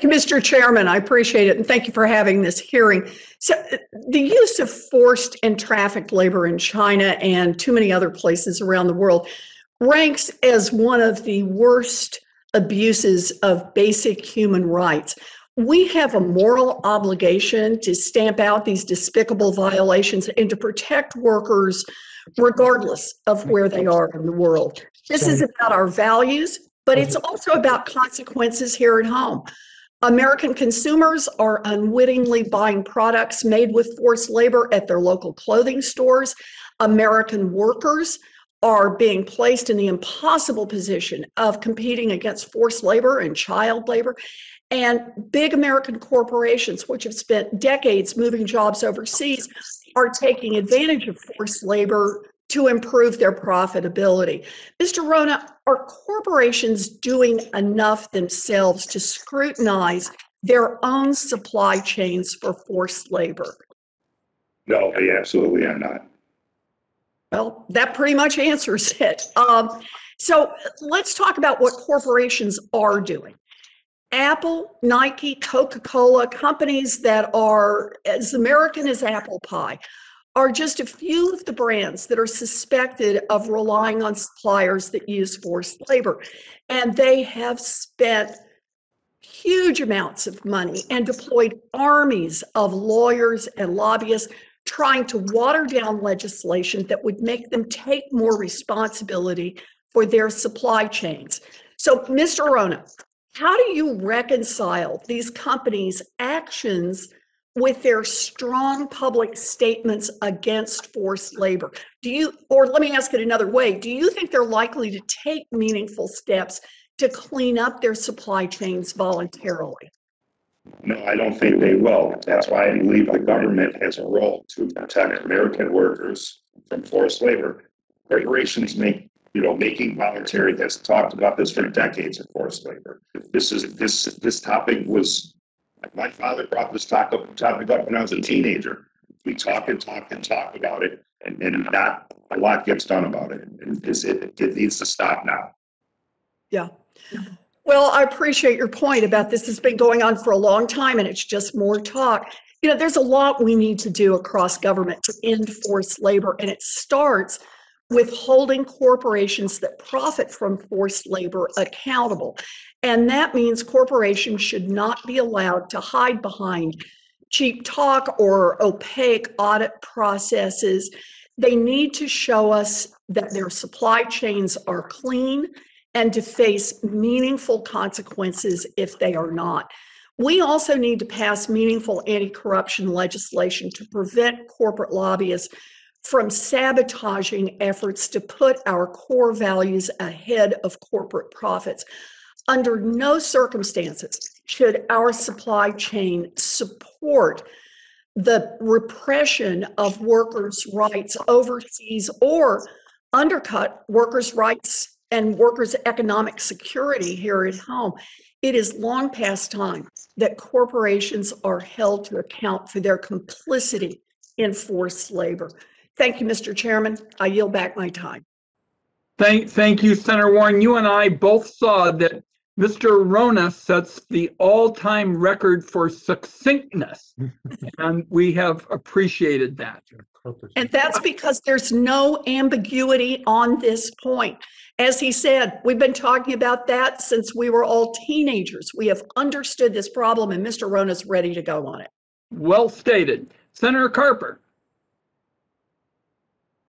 Thank you, Mr. Chairman. I appreciate it. And thank you for having this hearing. So the use of forced and trafficked labor in China and too many other places around the world ranks as one of the worst abuses of basic human rights. We have a moral obligation to stamp out these despicable violations and to protect workers regardless of where they are in the world. This is about our values, but it's also about consequences here at home. American consumers are unwittingly buying products made with forced labor at their local clothing stores. American workers are being placed in the impossible position of competing against forced labor and child labor. And big American corporations, which have spent decades moving jobs overseas, are taking advantage of forced labor to improve their profitability. Mr. Rona, are corporations doing enough themselves to scrutinize their own supply chains for forced labor? No, they absolutely are not. Well, that pretty much answers it. So let's talk about what corporations are doing. Apple, Nike, Coca-Cola, companies that are as American as apple pie, are just a few of the brands that are suspected of relying on suppliers that use forced labor. And they have spent huge amounts of money and deployed armies of lawyers and lobbyists trying to water down legislation that would make them take more responsibility for their supply chains. So, Mr. Rona, how do you reconcile these companies' actions with their strong public statements against forced labor? Or let me ask it another way, do you think they're likely to take meaningful steps to clean up their supply chains voluntarily? No, I don't think they will. That's why I believe the government has a role to protect American workers from forced labor. Corporations making voluntary, has talked about this for decades of forced labor. This topic was, my father brought this topic up when I was a teenager. We talk about it, and not a lot gets done about it. It needs to stop now. Yeah. Well, I appreciate your point about this has been going on for a long time and it's just more talk. There's a lot we need to do across government to end forced labor, and it starts with holding corporations that profit from forced labor accountable. And that means corporations should not be allowed to hide behind cheap talk or opaque audit processes. They need to show us that their supply chains are clean and to face meaningful consequences if they are not. We also need to pass meaningful anti-corruption legislation to prevent corporate lobbyists from sabotaging efforts to put our core values ahead of corporate profits. Under no circumstances should our supply chain support the repression of workers' rights overseas or undercut workers' rights and workers' economic security here at home. It is long past time that corporations are held to account for their complicity in forced labor. Thank you, Mr. Chairman. I yield back my time. Thank you, Senator Warren. You and I both saw that Mr. Rona sets the all-time record for succinctness, and we have appreciated that. And that's because there's no ambiguity on this point. As he said, we've been talking about that since we were all teenagers. We have understood this problem, and Mr. Rona's ready to go on it. Well stated. Senator Carper.